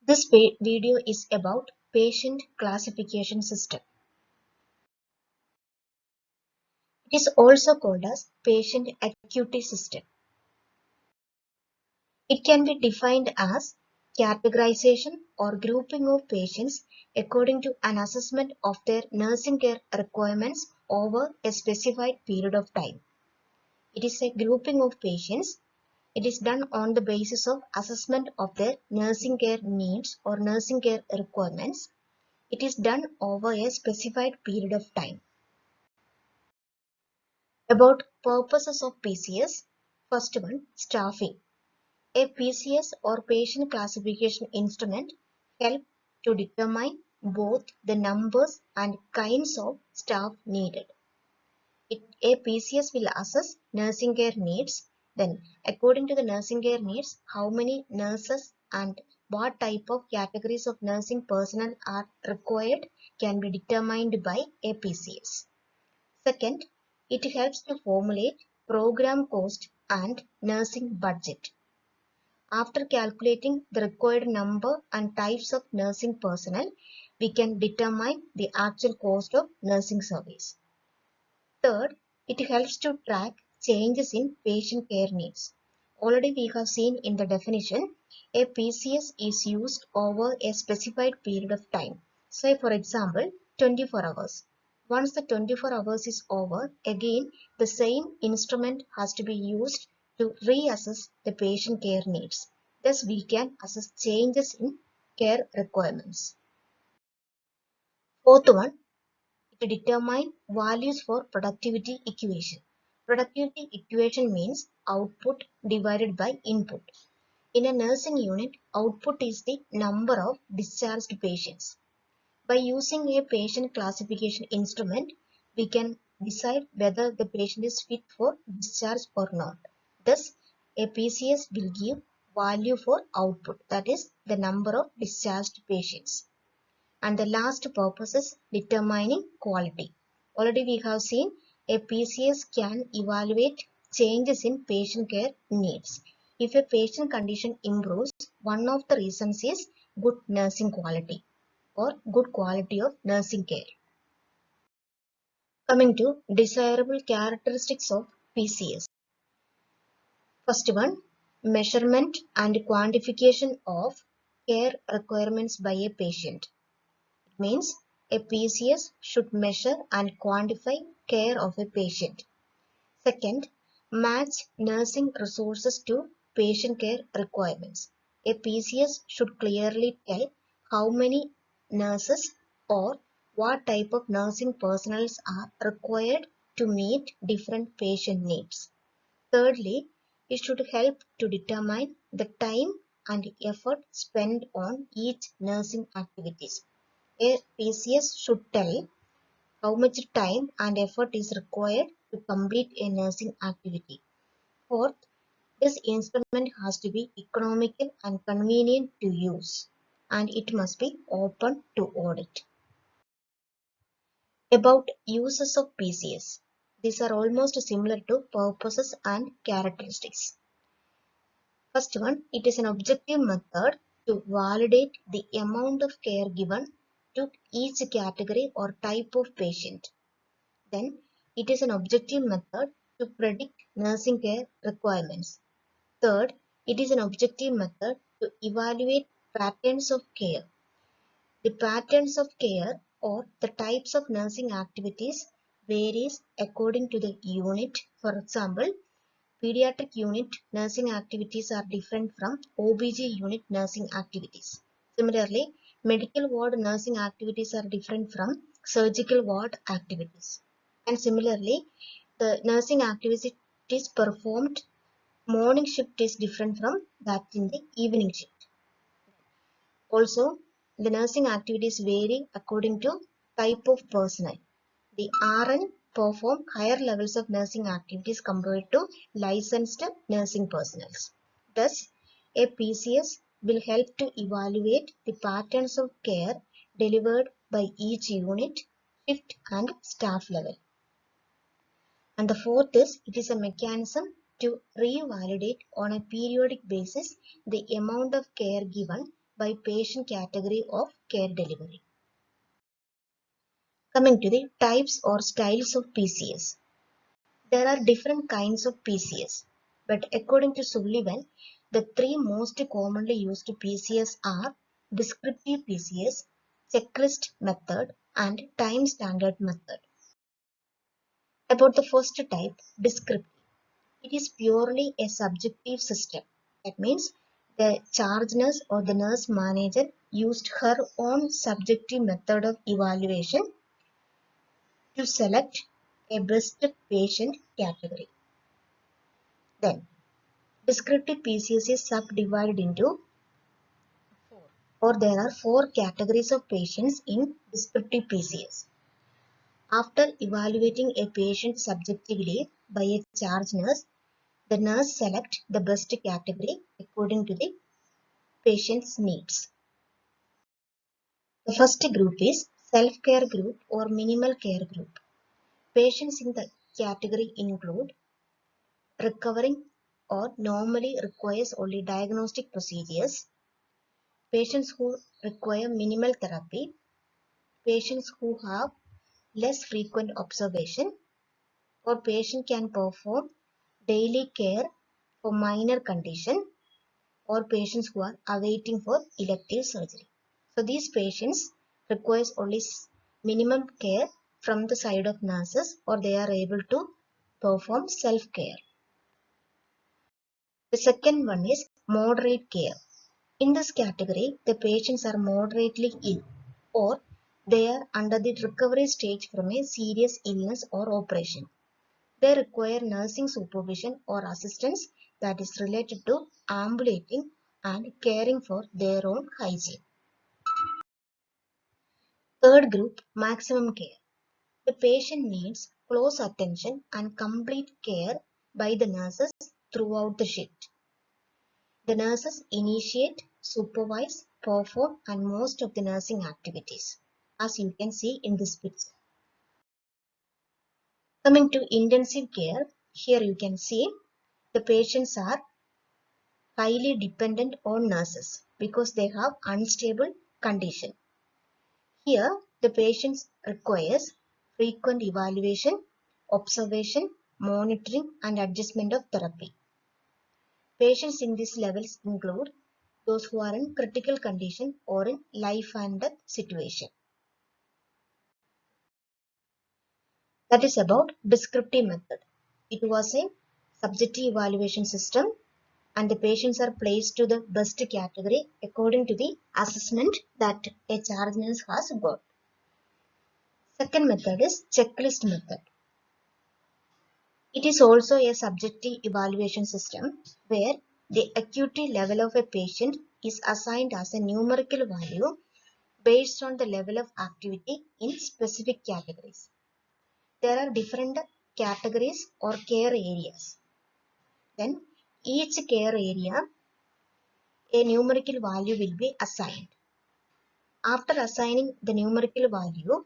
This video is about patient classification system. It is also called as patient acuity system. It can be defined as categorization or grouping of patients according to an assessment of their nursing care requirements over a specified period of time. It is a grouping of patients. It is done on the basis of assessment of their nursing care needs or nursing care requirements. It is done over a specified period of time. About purposes of PCS. First one, staffing. A PCS or patient classification instrument helps to determine both the numbers and kinds of staff needed. A PCS will assess nursing care needs. Then, according to the nursing care needs, how many nurses and what type of categories of nursing personnel are required can be determined by a PCS. Second, it helps to formulate program cost and nursing budget. After calculating the required number and types of nursing personnel, we can determine the actual cost of nursing service. Third, it helps to track changes in patient care needs. Already we have seen in the definition, a PCS is used over a specified period of time. Say for example, 24 hours. Once the 24 hours is over, again the same instrument has to be used to reassess the patient care needs. Thus we can assess changes in care requirements. Fourth one, to determine values for productivity equation. Productivity equation means output divided by input. In a nursing unit, output is the number of discharged patients. By using a patient classification instrument, we can decide whether the patient is fit for discharge or not. Thus, a PCS will give value for output, that is the number of discharged patients. And the last purpose is determining quality. Already we have seen a PCS can evaluate changes in patient care needs. If a patient condition improves, one of the reasons is good nursing quality or good quality of nursing care. Coming to desirable characteristics of PCS. First one, measurement and quantification of care requirements by a patient. Means a PCS should measure and quantify care of a patient. Second, match nursing resources to patient care requirements. A PCS should clearly tell how many nurses or what type of nursing personnel are required to meet different patient needs. Thirdly, it should help to determine the time and effort spent on each nursing activities. A PCS should tell how much time and effort is required to complete a nursing activity. Fourth, this instrument has to be economical and convenient to use, and it must be open to audit. About uses of PCS. These are almost similar to purposes and characteristics. First one, it is an objective method to validate the amount of care given to each category or type of patient. Then, it is an objective method to predict nursing care requirements. Third, it is an objective method to evaluate patterns of care. The patterns of care or the types of nursing activities varies according to the unit. For example, pediatric unit nursing activities are different from OBG unit nursing activities. Similarly, medical ward nursing activities are different from surgical ward activities. And similarly, the nursing activities performed morning shift is different from that in the evening shift. Also, the nursing activities vary according to type of personnel. The RN perform higher levels of nursing activities compared to licensed nursing personnel. Thus, a PCS will help to evaluate the patterns of care delivered by each unit, shift and staff level. And the fourth is, it is a mechanism to revalidate on a periodic basis the amount of care given by patient category of care delivery. Coming to the types or styles of PCS. There are different kinds of PCS, but according to Sullivan, the three most commonly used PCS are descriptive PCS, checklist method, and time standard method. About the first type, descriptive. It is purely a subjective system. That means the charge nurse or the nurse manager used her own subjective method of evaluation to select a best patient category. Then, descriptive PCS is subdivided into four, or there are four categories of patients in descriptive PCS. After evaluating a patient subjectively by a charge nurse, the nurse selects the best category according to the patient's needs. The first group is self-care group or minimal care group. Patients in the category include recovering or normally requires only diagnostic procedures, patients who require minimal therapy, patients who have less frequent observation, or patient can perform daily care for minor condition, or patients who are awaiting for elective surgery. So these patients requires only minimum care from the side of nurses, or they are able to perform self-care. The second one is moderate care. In this category, the patients are moderately ill, or they are under the recovery stage from a serious illness or operation. They require nursing supervision or assistance that is related to ambulating and caring for their own hygiene. Third group, maximum care. The patient needs close attention and complete care by the nurses throughout the shift. The nurses initiate, supervise, perform and most of the nursing activities, as you can see in this picture. Coming to intensive care, here you can see the patients are highly dependent on nurses because they have unstable condition. Here, the patient requires frequent evaluation, observation, monitoring and adjustment of therapy. Patients in these levels include those who are in critical condition or in life and death situation. That is about descriptive method. It was a subjective evaluation system and the patients are placed to the best category according to the assessment that a charge nurse has got. Second method is checklist method. It is also a subjective evaluation system where the acuity level of a patient is assigned as a numerical value based on the level of activity in specific categories. There are different categories or care areas. Then each care area, a numerical value will be assigned. After assigning the numerical value,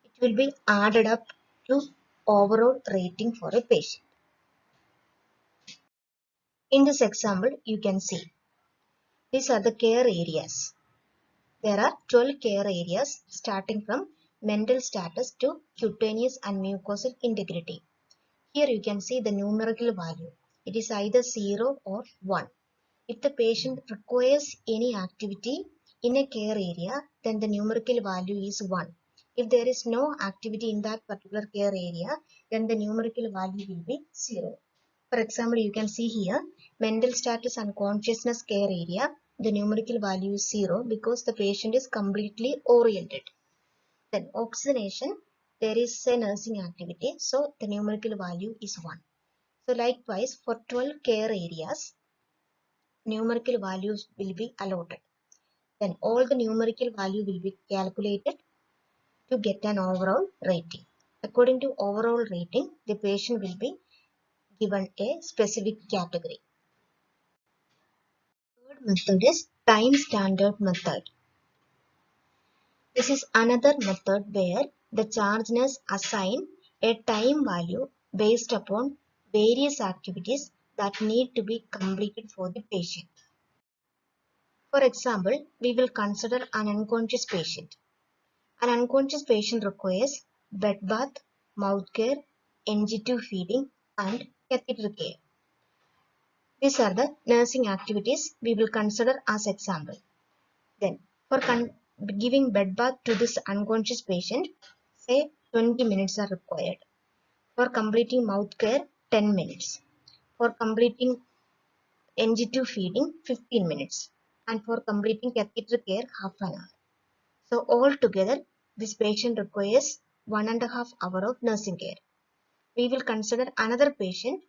it will be added up to overall rating for a patient. In this example, you can see these are the care areas. There are 12 care areas starting from mental status to cutaneous and mucosal integrity. Here you can see the numerical value. It is either 0 or 1. If the patient requires any activity in a care area, then the numerical value is 1. If there is no activity in that particular care area, then the numerical value will be 0. For example, you can see here, mental status and consciousness care area, the numerical value is 0 because the patient is completely oriented. Then oxygenation, there is a nursing activity, so the numerical value is 1. So likewise, for 12 care areas, numerical values will be allotted. Then all the numerical value will be calculated to get an overall rating. According to overall rating, the patient will be given a specific category. Third method is time standard method. This is another method where the charge nurse assign a time value based upon various activities that need to be completed for the patient. For example, we will consider an unconscious patient. An unconscious patient requires bed bath, mouth care, NG2 feeding, and catheter care. These are the nursing activities we will consider as example. Then, for giving bed bath to this unconscious patient, say 20 minutes are required. For completing mouth care, 10 minutes. For completing NG2 feeding, 15 minutes. And for completing catheter care, half an hour. So altogether, this patient requires 1.5 hours of nursing care. We will consider another patient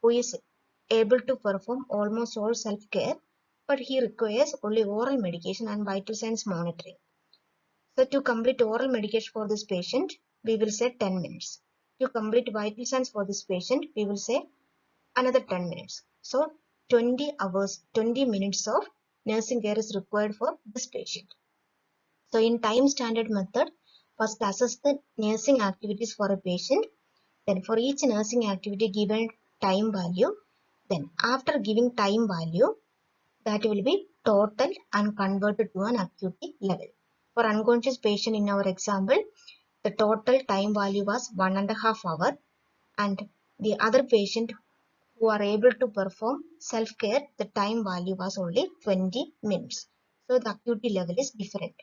who is able to perform almost all self-care, but he requires only oral medication and vital signs monitoring. So to complete oral medication for this patient, we will say 10 minutes. To complete vital signs for this patient, we will say another 10 minutes. So 20 hours, 20 minutes of nursing care is required for this patient. So in time standard method, first assess the nursing activities for a patient. Then for each nursing activity given time value. Then after giving time value, that will be total and converted to an acuity level. For unconscious patient in our example, the total time value was 1.5 hours, and the other patient who are able to perform self-care, the time value was only 20 minutes. So the acuity level is different.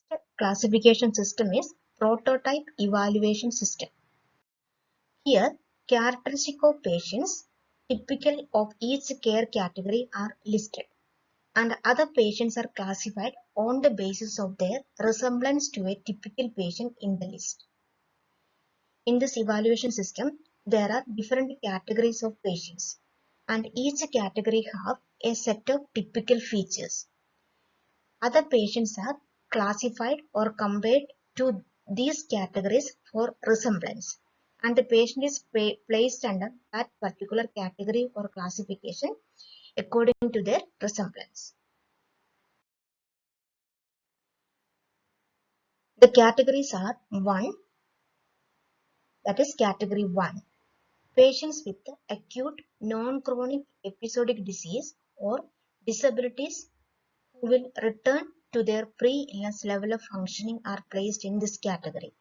The classification system is prototype evaluation system. Here, characteristics of patients typical of each care category are listed, and other patients are classified on the basis of their resemblance to a typical patient in the list. In this evaluation system, there are different categories of patients, and each category have a set of typical features. Other patients are classified or compared to these categories for resemblance, and the patient is placed under that particular category or classification according to their resemblance. The categories are 1, that is category 1, patients with acute non-chronic episodic disease or disabilities who will return to their pre-illness level of functioning are placed in this category.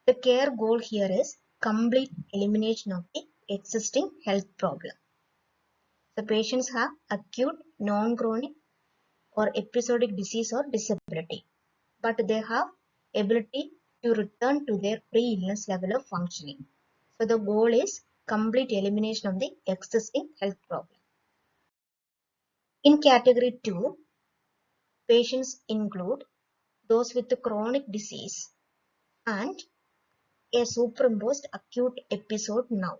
The care goal here is complete elimination of the existing health problem. The patients have acute, non-chronic or episodic disease or disability, but they have ability to return to their pre-illness level of functioning. So the goal is complete elimination of the existing health problem. In category 2, patients include those with chronic disease and a superimposed acute episode now.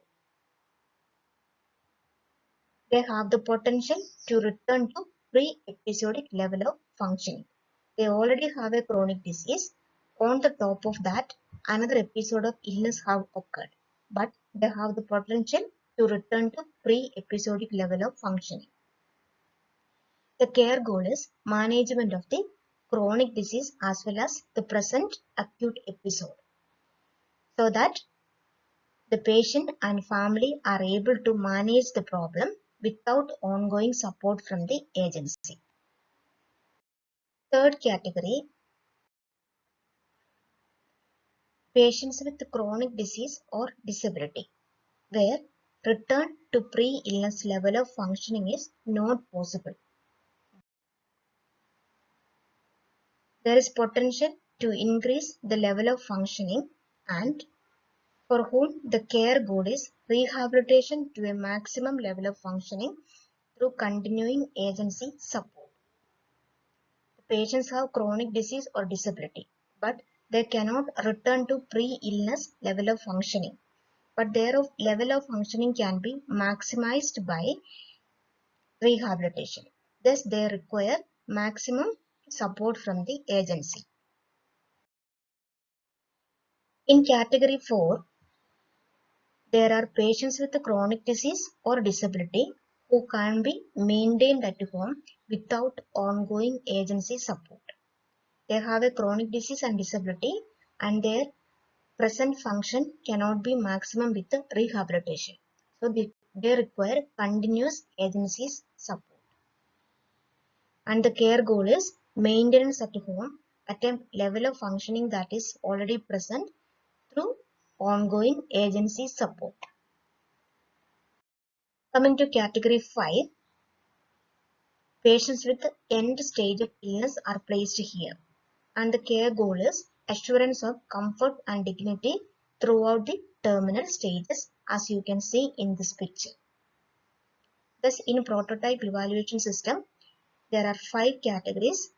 They have the potential to return to pre-episodic level of functioning. They already have a chronic disease. On the top of that, another episode of illness have occurred, but they have the potential to return to pre-episodic level of functioning. The care goal is management of the chronic disease as well as the present acute episode, so that the patient and family are able to manage the problem without ongoing support from the agency. Third category, patients with chronic disease or disability, where return to pre-illness level of functioning is not possible. There is potential to increase the level of functioning, and for whom the care goal is rehabilitation to a maximum level of functioning through continuing agency support. The patients have chronic disease or disability, but they cannot return to pre-illness level of functioning. But their level of functioning can be maximized by rehabilitation. Thus, they require maximum support from the agency. In category 4, there are patients with chronic disease or disability who can be maintained at home without ongoing agency support. They have a chronic disease and disability, and their present function cannot be maximum with the rehabilitation. So they require continuous agency support. And the care goal is maintenance at home at a level of functioning that is already present through ongoing agency support. Coming to category 5, patients with end stage of illness are placed here, and the care goal is assurance of comfort and dignity throughout the terminal stages, as you can see in this picture. Thus, in prototype evaluation system, there are 5 categories.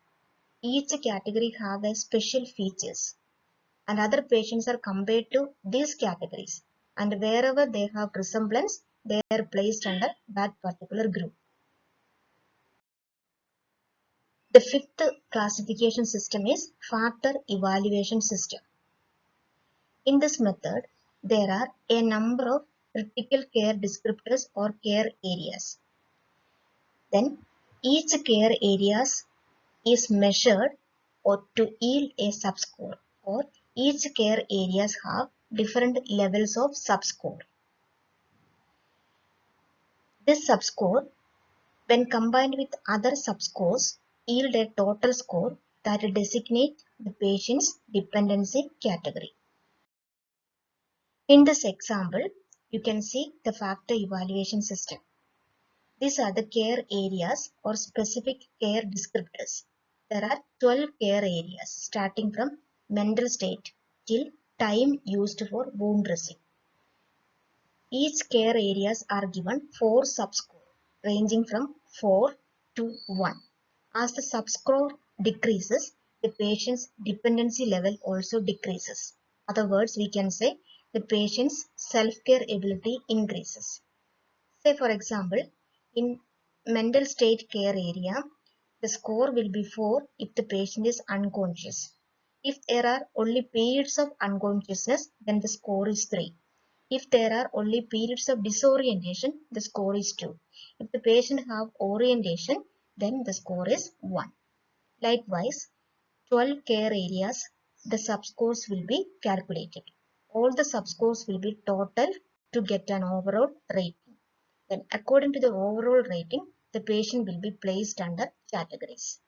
Each category have a special features, and other patients are compared to these categories, and wherever they have resemblance, they are placed under that particular group. The 5th classification system is factor evaluation system. In this method, there are a number of critical care descriptors or care areas. Then each care areas is measured or to yield a subscore, or each care areas have different levels of subscore. This subscore, when combined with other subscores, yield a total score that designate the patient's dependency category. In this example, you can see the factor evaluation system. These are the care areas or specific care descriptors. There are 12 care areas starting from mental state till time used for wound dressing. Each care areas are given 4 subscore ranging from 4 to 1. As the subscore decreases, the patient's dependency level also decreases. In other words, we can say the patient's self-care ability increases. Say for example, in mental state care area, the score will be 4 if the patient is unconscious. If there are only periods of unconsciousness, then the score is 3. If there are only periods of disorientation, the score is 2. If the patient have orientation, then the score is 1. Likewise, 12 care areas, the subscores will be calculated. All the subscores will be total to get an overall rating. Then according to the overall rating, the patient will be placed under categories.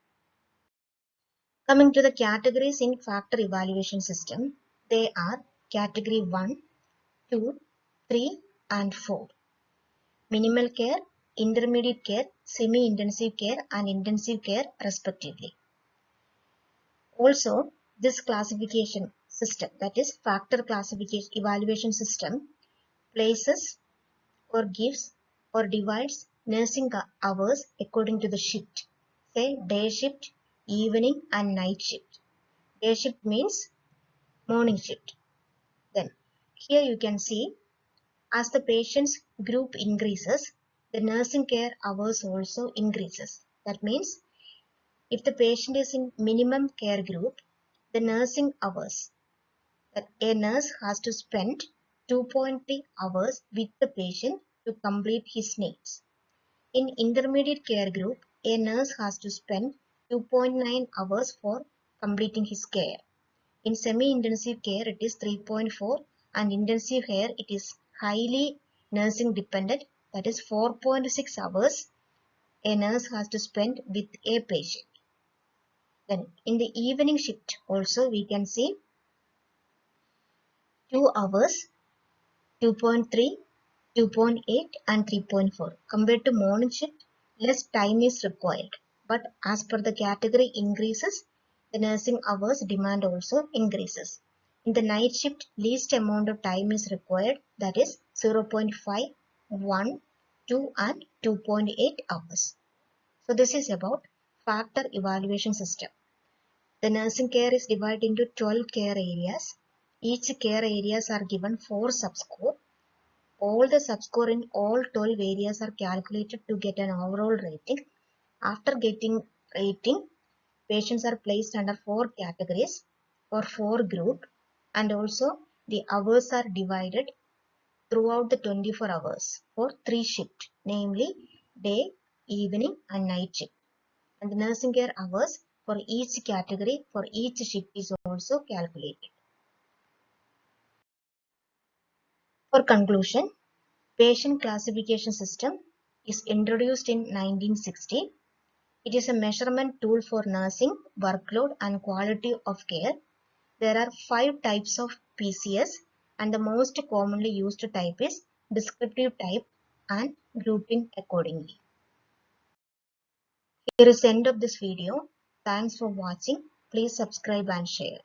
Coming to the categories in factor evaluation system, they are category 1, 2, 3 and 4. Minimal care, intermediate care, semi-intensive care and intensive care respectively. Also, this classification system, that is factor classification evaluation system, places or gives or divides nursing hours according to the shift. Say day shift, evening and night shift. Day shift means morning shift. Then here you can see as the patient's group increases, the nursing care hours also increases. That means if the patient is in minimum care group, the nursing hours that a nurse has to spend 2.3 hours with the patient to complete his needs. In intermediate care group, a nurse has to spend 2.9 hours for completing his care. In semi-intensive care, it is 3.4, and intensive care, it is highly nursing dependent, that is 4.6 hours a nurse has to spend with a patient. Then in the evening shift also we can see 2 hours, 2.3, 2.8 and 3.4. Compared to morning shift, less time is required. But as per the category increases, the nursing hours demand also increases. In the night shift, least amount of time is required, that is 0.5, 1, 2 and 2.8 hours. So this is about factor evaluation system. The nursing care is divided into 12 care areas. Each care areas are given 4 subscore. All the subscore in all 12 areas are calculated to get an overall rating. After getting rating, patients are placed under 4 categories or 4 group, and also the hours are divided throughout the 24 hours for 3 shifts, namely day, evening and night shift. And the nursing care hours for each category for each shift is also calculated. For conclusion, Patient classification system is introduced in 1960. It is a measurement tool for nursing, workload, and quality of care. There are 5 types of PCS, and the most commonly used type is descriptive type and grouping accordingly. Here is the end of this video. Thanks for watching. Please subscribe and share.